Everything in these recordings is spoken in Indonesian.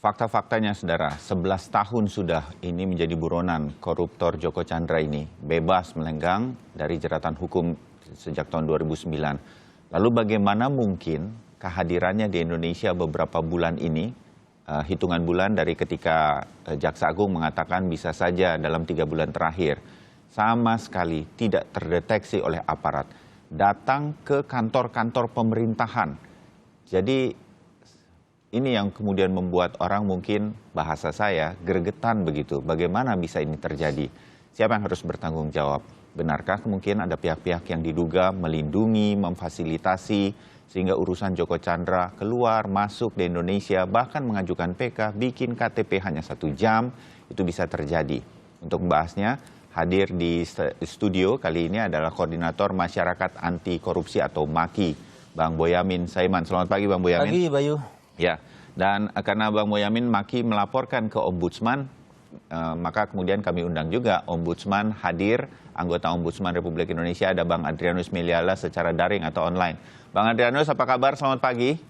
Fakta-faktanya, saudara, 11 tahun sudah ini menjadi buronan koruptor Joko Chandra ini. Bebas melenggang dari jeratan hukum sejak tahun 2009. Lalu bagaimana mungkin kehadirannya di Indonesia beberapa bulan ini, hitungan bulan dari ketika Jaksa Agung mengatakan bisa saja dalam 3 bulan terakhir, sama sekali tidak terdeteksi oleh aparat. Datang ke kantor-kantor pemerintahan. Jadi ini yang kemudian membuat orang mungkin bahasa saya gregetan begitu. Bagaimana bisa ini terjadi? Siapa yang harus bertanggung jawab? Benarkah kemungkinan ada pihak-pihak yang diduga melindungi, memfasilitasi sehingga urusan Joko Chandra keluar, masuk di Indonesia, bahkan mengajukan PK, bikin KTP hanya 1 jam, itu bisa terjadi. Untuk membahasnya, hadir di studio kali ini adalah Koordinator Masyarakat Anti Korupsi atau MAKI, Bang Boyamin Saiman. Selamat pagi Bang Boyamin. Pagi Bayu. Ya, dan karena Bang Boyamin MAKI melaporkan ke Ombudsman, maka kemudian kami undang juga Ombudsman hadir, anggota Ombudsman Republik Indonesia ada Bang Adrianus Meliala secara daring atau online. Bang Adrianus, apa kabar? Selamat pagi.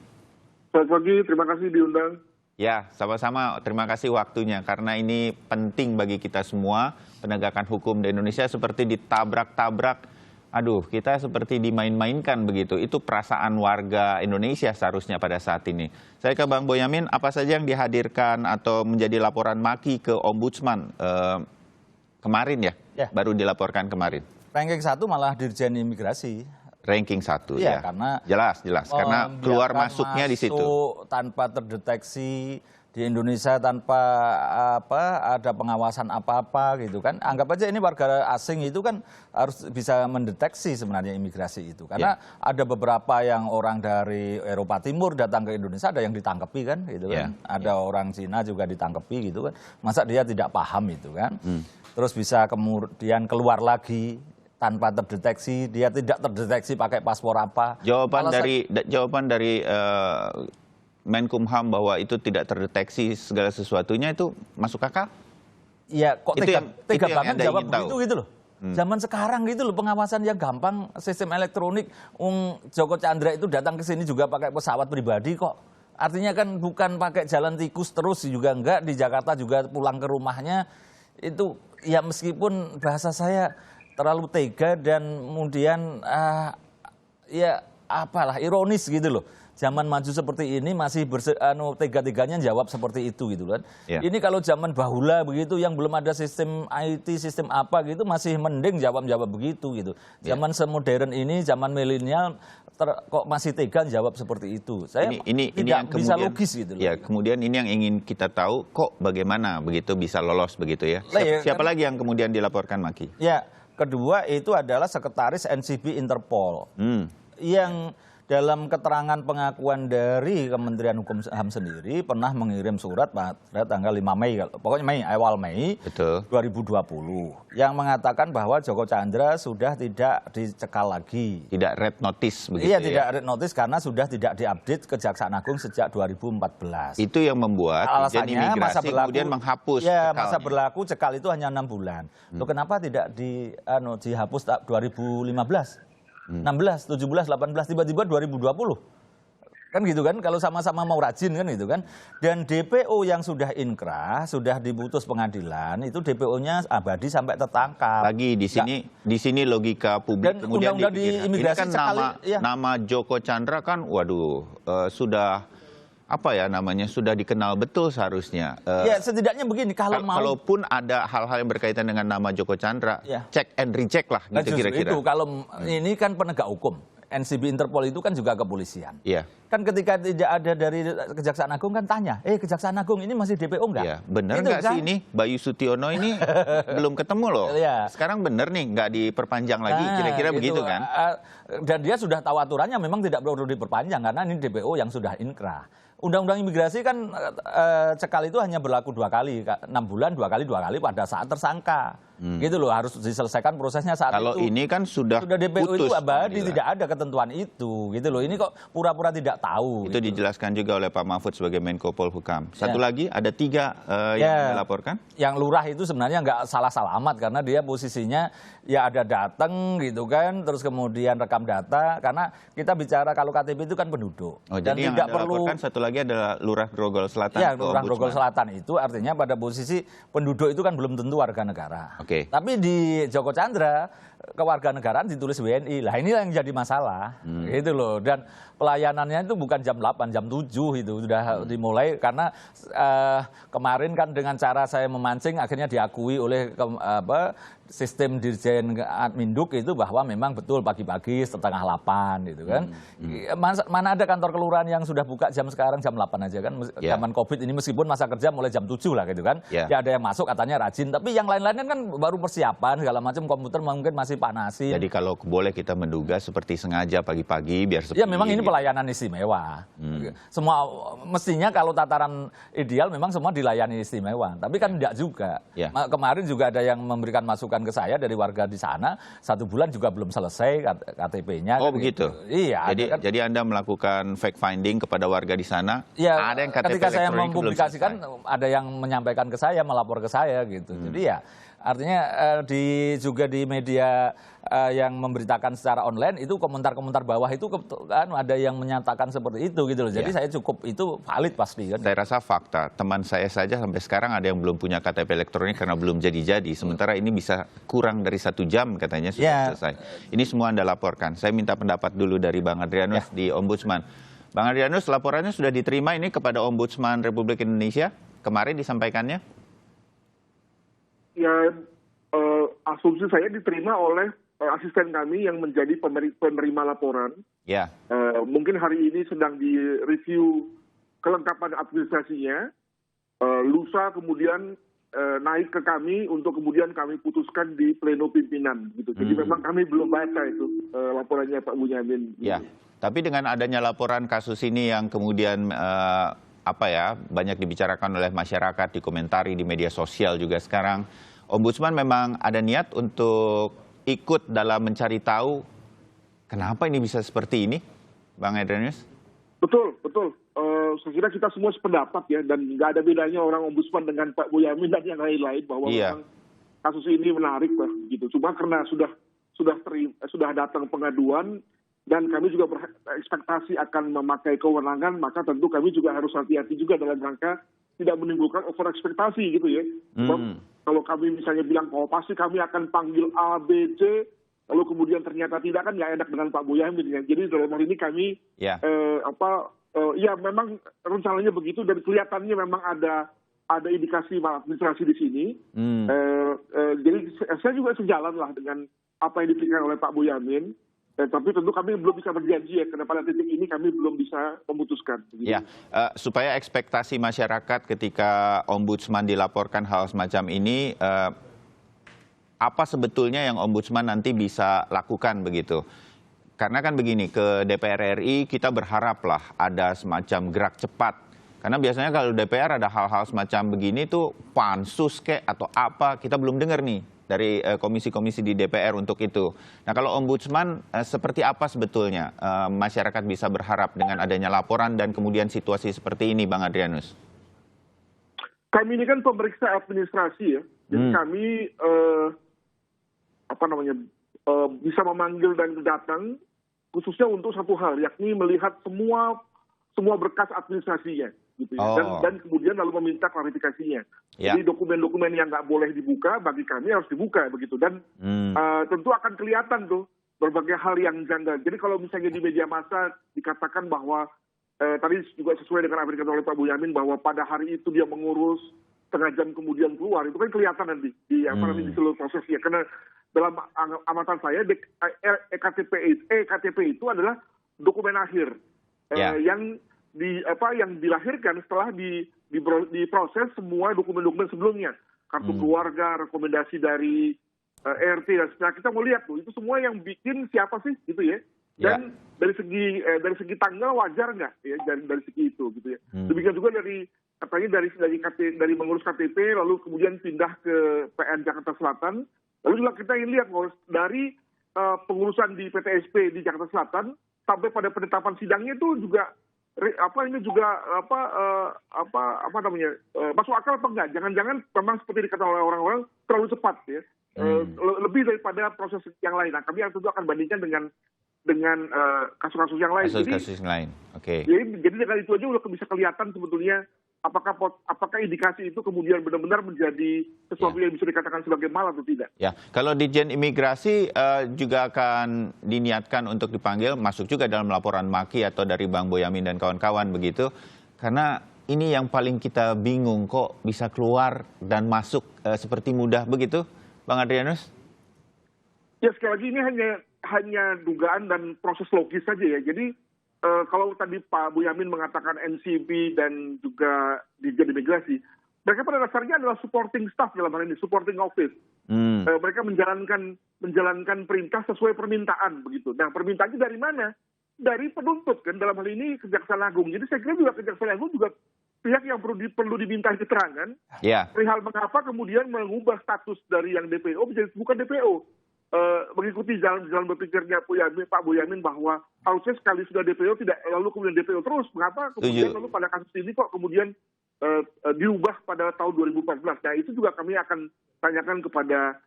Selamat pagi, terima kasih diundang. Ya, sama-sama. Terima kasih waktunya, karena ini penting bagi kita semua. Penegakan hukum di Indonesia seperti ditabrak-tabrak. Aduh, kita seperti dimain-mainkan begitu. Itu perasaan warga Indonesia seharusnya pada saat ini. Saya ke Bang Boyamin, apa saja yang dihadirkan atau menjadi laporan MAKI ke Ombudsman kemarin ya? Baru dilaporkan kemarin. Ranking 1 malah Dirjen Imigrasi. Ranking 1 ya. Karena jelas. Karena keluar masuknya di situ. Tanpa terdeteksi di Indonesia, tanpa ada pengawasan apa-apa gitu kan. Anggap aja ini warga asing itu kan harus bisa mendeteksi sebenarnya imigrasi itu. Karena ada beberapa yang orang dari Eropa Timur datang ke Indonesia, ada yang ditangkepi kan gitu kan. Ada orang Cina juga ditangkepi gitu kan. Masa dia tidak paham itu kan. Terus bisa kemudian keluar lagi tanpa terdeteksi, dia tidak terdeteksi pakai paspor apa. Jawaban dari Menkumham bahwa itu tidak terdeteksi segala sesuatunya itu masuk akal? Ya, kok tega banget jawab begitu gitu loh. Zaman sekarang gitu loh, pengawasan yang gampang, sistem elektronik. Joko Chandra itu datang ke sini juga pakai pesawat pribadi kok. Artinya kan bukan pakai jalan tikus terus juga enggak, di Jakarta juga pulang ke rumahnya. Itu ya meskipun bahasa saya terlalu tega dan kemudian ya apalah ironis gitu loh. Zaman maju seperti ini masih tega-teganya jawab seperti itu gitu kan. Ini kalau zaman bahula begitu yang belum ada sistem IT, sistem apa gitu masih mending jawab begitu gitu. Zaman semodern ini, zaman milenial kok masih tega jawab seperti itu. Saya ini tidak yang bisa kemudian, logis gitu loh. Ya, kemudian ini yang ingin kita tahu kok bagaimana begitu bisa lolos begitu ya. Siapa lagi yang kemudian dilaporkan MAKI? Ya, kedua itu adalah Sekretaris NCB Interpol. Yang dalam keterangan pengakuan dari Kementerian Hukum HAM sendiri pernah mengirim surat pada tanggal 5 Mei, pokoknya awal Mei 2020, yang mengatakan bahwa Joko Chandra sudah tidak dicekal lagi. Tidak red notice begitu ya? Iya, tidak red notice karena sudah tidak diupdate Kejaksaan Agung sejak 2014. Itu yang membuat Dirjen Imigrasi kemudian menghapus ya, masa berlaku cekal itu hanya 6 bulan. Loh, kenapa tidak dihapus 2015? 16, 17, 18, tiba-tiba 2020. Kan gitu kan, kalau sama-sama mau rajin kan gitu kan. Dan DPO yang sudah inkrah, sudah diputus pengadilan, itu DPO-nya abadi sampai tertangkap. Lagi di sini logika publik dan kemudian undang-undang di imigrasi ini kan nama Joko Chandra kan waduh sudah apa ya namanya, sudah dikenal betul seharusnya. Ya setidaknya begini, kalaupun ada hal-hal yang berkaitan dengan nama Joko Chandra, check and recheck lah gitu kira-kira. Itu kalau ini kan penegak hukum, NCB Interpol itu kan juga kepolisian. Kan ketika tidak ada dari Kejaksaan Agung kan tanya, Kejaksaan Agung ini masih DPO enggak? Bener nggak sih ini Bayu Sutiono ini belum ketemu loh. Sekarang bener nih nggak diperpanjang lagi, kira-kira begitu kan? Dan dia sudah tahu aturannya, memang tidak perlu diperpanjang karena ini DPO yang sudah inkrah. Undang-undang imigrasi kan cekal itu hanya berlaku 2 kali, 6 bulan 2 kali pada saat tersangka. Gitu loh, harus diselesaikan prosesnya saat Kalau itu. ini kan sudah DPO putus itu abadi, pengadilan. tidak ada ketentuan itu, gitu loh. Ini kok pura-pura tidak tahu. Itu gitu. dijelaskan juga oleh Pak Mahfud sebagai Menko Polhukam. Satu lagi, ada 3 yang dilaporkan. Yang lurah itu sebenarnya nggak salah-salah amat karena dia posisinya ya ada datang gitu kan, terus kemudian rekam data. Karena kita bicara kalau KTP itu kan penduduk. Oh, dan jadi yang tidak Anda perlu. laporkan satu lagi adalah Lurah Grogol Selatan. Ya, ke Lurah Grogol Ombudsman. Selatan itu artinya pada posisi penduduk itu kan belum tentu warga negara. Oke. Tapi di Joko Chandra kewarganegaraan ditulis WNI. Lah ini yang jadi masalah. Gitu loh. Dan pelayanannya itu bukan jam 8, jam 7 itu sudah dimulai karena kemarin kan dengan cara saya memancing akhirnya diakui oleh sistem Dirjen Adminduk itu bahwa memang betul pagi-pagi setengah 8 gitu kan. Mana ada kantor kelurahan yang sudah buka jam sekarang jam 8 aja kan. Zaman Covid ini meskipun masa kerja mulai jam 7 lah gitu kan. Ya ada yang masuk katanya rajin, tapi yang lain-lain kan baru persiapan segala macam, komputer mungkin masih panasin. Jadi kalau boleh kita menduga seperti sengaja pagi-pagi biar sepi. Ya memang ini pelayanan istimewa. Semua mestinya kalau tataran ideal memang semua dilayani istimewa. Tapi kan tidak juga. Kemarin juga ada yang memberikan masukan ke saya dari warga di sana, 1 bulan juga belum selesai KTP-nya. Oh kan begitu? Gitu. Iya. Jadi Anda melakukan fact finding kepada warga di sana, ya, ada yang KTP ketika saya elektronik belum mempublikasikan, selesai. ada yang menyampaikan ke saya, melapor ke saya gitu. Jadi ya artinya juga di media yang memberitakan secara online itu komentar-komentar bawah itu kan ada yang menyatakan seperti itu gitu loh. Jadi saya cukup itu valid pasti kan. Saya rasa fakta, teman saya saja sampai sekarang ada yang belum punya KTP elektronik karena belum jadi-jadi. Sementara ini bisa kurang dari 1 jam katanya sudah selesai. Ini semua Anda laporkan. Saya minta pendapat dulu dari Bang Adrianus di Ombudsman. Bang Adrianus, laporannya sudah diterima ini kepada Ombudsman Republik Indonesia? Kemarin disampaikannya? Ya, asumsi saya diterima oleh asisten kami yang menjadi penerima laporan. Ya. Mungkin hari ini sedang direview kelengkapan administrasinya. Lusa kemudian naik ke kami untuk kemudian kami putuskan di pleno pimpinan. Gitu. Jadi memang kami belum baca itu laporannya Pak Bunyamin. Ya. Tapi dengan adanya laporan kasus ini yang kemudian banyak dibicarakan oleh masyarakat, dikomentari di media sosial juga sekarang, Ombudsman memang ada niat untuk ikut dalam mencari tahu kenapa ini bisa seperti ini, Bang Adrianus? Betul. Saya kira kita semua sependapat ya, dan nggak ada bedanya orang Ombudsman dengan Pak Boyamin dan yang lain-lain bahwa memang kasus ini menarik lah gitu. Cuma karena sudah datang pengaduan dan kami juga berekspektasi akan memakai kewenangan, maka tentu kami juga harus hati-hati juga dalam rangka tidak menimbulkan over ekspektasi gitu ya. Kalau kami misalnya bilang bahwa pasti kami akan panggil A, B, C, lalu kemudian ternyata tidak, kan nggak enak dengan Pak Boyamin ya. Jadi dalam hal ini kami ya memang rencananya begitu dan kelihatannya memang ada indikasi maladministrasi di sini. Jadi saya juga sejalan lah dengan apa yang dipikirkan oleh Pak Boyamin. Tapi tentu kami belum bisa berjanji ya, karena pada titik ini kami belum bisa memutuskan. Ya, supaya ekspektasi masyarakat ketika Ombudsman dilaporkan hal semacam ini, apa sebetulnya yang Ombudsman nanti bisa lakukan begitu? Karena kan begini, ke DPR RI kita berharaplah ada semacam gerak cepat. Karena biasanya kalau DPR ada hal-hal semacam begini tuh pansus kek atau apa, kita belum dengar nih dari komisi-komisi di DPR untuk itu. Nah kalau Ombudsman seperti apa sebetulnya masyarakat bisa berharap dengan adanya laporan dan kemudian situasi seperti ini, Bang Adrianus? Kami ini kan pemeriksa administrasi ya, jadi kami bisa memanggil dan datang khususnya untuk satu hal, yakni melihat semua berkas administrasinya. Gitu ya. Dan kemudian lalu meminta klarifikasinya. Jadi dokumen-dokumen yang nggak boleh dibuka bagi kami harus dibuka begitu, dan tentu akan kelihatan tuh berbagai hal yang janggal. Jadi kalau misalnya di media massa dikatakan bahwa tadi juga sesuai dengan apa yang dikatakan oleh Pak Boyamin bahwa pada hari itu dia mengurus setengah jam kemudian keluar, itu kan kelihatan nanti di seluruh prosesnya. Karena dalam amatan saya EKTP itu adalah dokumen akhir yang dilahirkan setelah diproses semua dokumen-dokumen sebelumnya, kartu keluarga, rekomendasi dari RT dan sebagainya. Kita mau lihat tuh itu semua yang bikin siapa sih gitu ya, dan dari segi tanggal wajar nggak ya dari segi itu gitu ya. Demikian juga dari katanya dari mengurus KTP lalu kemudian pindah ke PN Jakarta Selatan. Lalu juga kita ingin lihat bahwa dari pengurusan di PTSP di Jakarta Selatan sampai pada penetapan sidangnya itu juga masuk akal apa enggak? Jangan-jangan memang seperti dikatakan oleh orang-orang terlalu cepat ya. Lebih daripada proses yang lain. Nah, kami tentu akan bandingkan dengan kasus-kasus yang lain. Kasus-kasus yang lain. Oke. Jadi dengan itu aja udah bisa kelihatan sebetulnya apakah indikasi itu kemudian benar-benar menjadi sesuatu yang bisa dikatakan sebagai mal atau tidak. Ya, kalau Ditjen Imigrasi juga akan diniatkan untuk dipanggil, masuk juga dalam laporan Maki atau dari Bang Boyamin dan kawan-kawan begitu. Karena ini yang paling kita bingung, kok bisa keluar dan masuk seperti mudah begitu, Bang Adrianus? Ya, sekali lagi ini hanya dugaan dan proses logis saja ya. Jadi kalau tadi Pak Boyamin mengatakan NCB dan juga Ditjen Imigrasi, mereka pada dasarnya adalah supporting staff dalam hal ini, supporting office. Mereka menjalankan perintah sesuai permintaan begitu. Nah, permintaannya dari mana? Dari penuntut kan, dalam hal ini Kejaksaan Agung. Jadi saya kira juga Kejaksaan Agung juga pihak yang perlu diminta keterangan. Perihal mengapa kemudian mengubah status dari yang DPO menjadi bukan DPO. Mengikuti jalan berpikirnya Pak Boyamin bahwa harusnya sekali sudah DPO tidak lalu kemudian DPO terus. Mengapa kemudian lalu pada kasus ini kok kemudian diubah pada tahun 2014? Nah, itu juga kami akan tanyakan kepada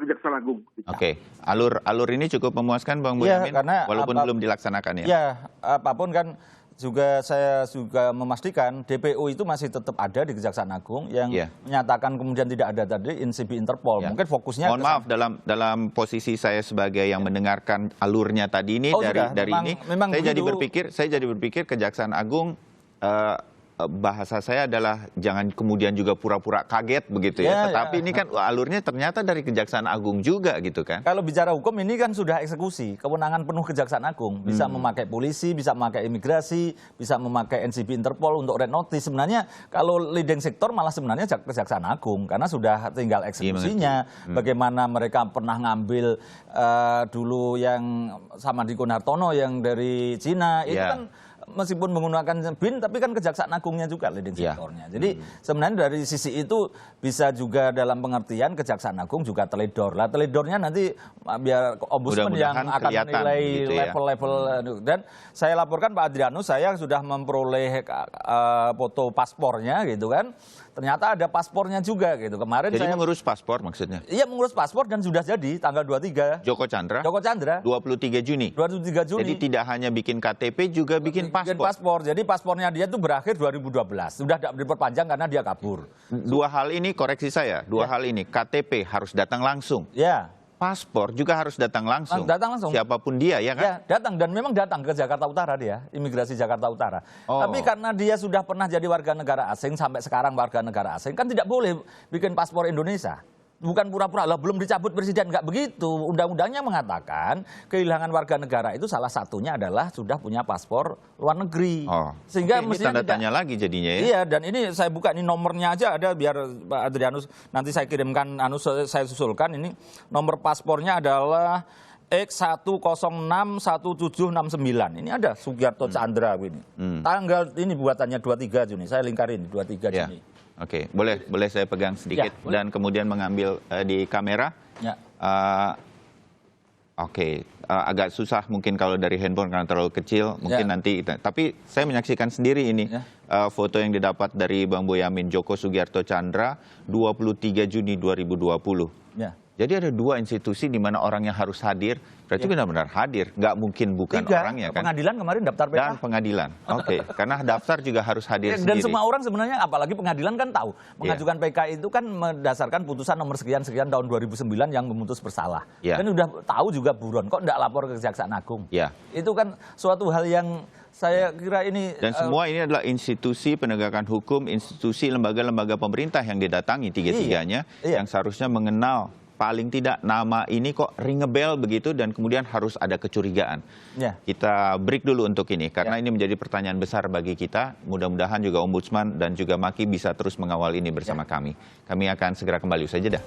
Kejaksaan Agung. Oke. Alur ini cukup memuaskan Bang Boyamin, karena walaupun belum dilaksanakan ya. Ya, apapun kan saya juga memastikan DPO itu masih tetap ada di Kejaksaan Agung yang menyatakan kemudian tidak ada tadi NCB Interpol. Mungkin fokusnya mohon maaf dalam posisi saya sebagai yang mendengarkan alurnya tadi ini dari memang saya jadi berpikir Kejaksaan Agung bahasa saya adalah jangan kemudian juga pura-pura kaget begitu ya. Tetapi ini kan alurnya ternyata dari Kejaksaan Agung juga gitu kan. Kalau bicara hukum ini kan sudah eksekusi, kewenangan penuh Kejaksaan Agung. Bisa memakai polisi, bisa memakai imigrasi, bisa memakai NCB Interpol untuk red notice. Sebenarnya kalau leading sektor malah sebenarnya Kejaksaan Agung karena sudah tinggal eksekusinya. Bagaimana mereka pernah ngambil dulu yang Samadikun Hartono yang dari Cina itu kan meskipun menggunakan BIN, tapi kan Kejaksaan Agungnya juga leading sektornya. Jadi sebenarnya dari sisi itu bisa juga dalam pengertian Kejaksaan Agung juga teledor. Lah teledornya nanti biar ombudsman yang akan menilai level-level. Dan saya laporkan Pak Adrianus, saya sudah memperoleh foto paspornya gitu kan. Ternyata ada paspornya juga gitu. Kemarin jadi saya mengurus paspor maksudnya? Iya, mengurus paspor dan sudah jadi tanggal 23. Joko Chandra? 23 Juni? 23 Juni. Jadi tidak hanya bikin KTP, juga bikin paspor? Jadi paspornya dia itu berakhir 2012. Sudah tidak diperpanjang karena dia kabur. Dua hal ini, koreksi saya, hal ini. KTP harus datang langsung. Ya. Paspor juga harus datang langsung. Datang langsung. Siapapun dia, ya kan? Ya, datang. Dan memang datang ke Jakarta Utara dia, imigrasi Jakarta Utara. Tapi karena dia sudah pernah jadi warga negara asing, sampai sekarang warga negara asing, kan tidak boleh bikin paspor Indonesia. Bukan pura-pura, lah belum dicabut presiden, nggak begitu. Undang-undangnya mengatakan kehilangan warga negara itu salah satunya adalah sudah punya paspor luar negeri. Sehingga ini tanda tanya lagi jadinya ya. Iya, dan ini saya buka, ini nomornya aja ada, biar Pak Adrianus nanti saya kirimkan, saya susulkan ini. Nomor paspornya adalah X1061769. Ini ada Sugiarto Chandra ini. Tanggal ini buatannya 23 Juni. Saya lingkarin 23 Juni. Oke, boleh saya pegang sedikit dan kemudian mengambil di kamera. Agak susah mungkin kalau dari handphone karena terlalu kecil, mungkin nanti. Tapi saya menyaksikan sendiri ini foto yang didapat dari Bang Boyamin, Joko Sugiarto Chandra, 23 Juni 2020. Jadi ada dua institusi di mana orangnya harus hadir, berarti benar-benar hadir, nggak mungkin bukan orangnya kan? Pengadilan kemarin daftar PK. Dan pengadilan, karena daftar juga harus hadir sendiri. Dan semua orang sebenarnya, apalagi pengadilan kan tahu, mengajukan PK itu kan mendasarkan putusan nomor sekian-sekian tahun 2009 yang memutus bersalah. Dan udah tahu juga buron, kok nggak lapor ke Kejaksaan Agung? Itu kan suatu hal yang saya kira ini. Dan semua ini adalah institusi penegakan hukum, institusi lembaga-lembaga pemerintah yang didatangi tiga-tiganya, yang seharusnya mengenal paling tidak nama ini kok ring a bell begitu, dan kemudian harus ada kecurigaan. Kita break dulu untuk ini, karena ini menjadi pertanyaan besar bagi kita. Mudah-mudahan juga Ombudsman dan juga Maki bisa terus mengawal ini bersama kami. Kami akan segera kembali usai jeda.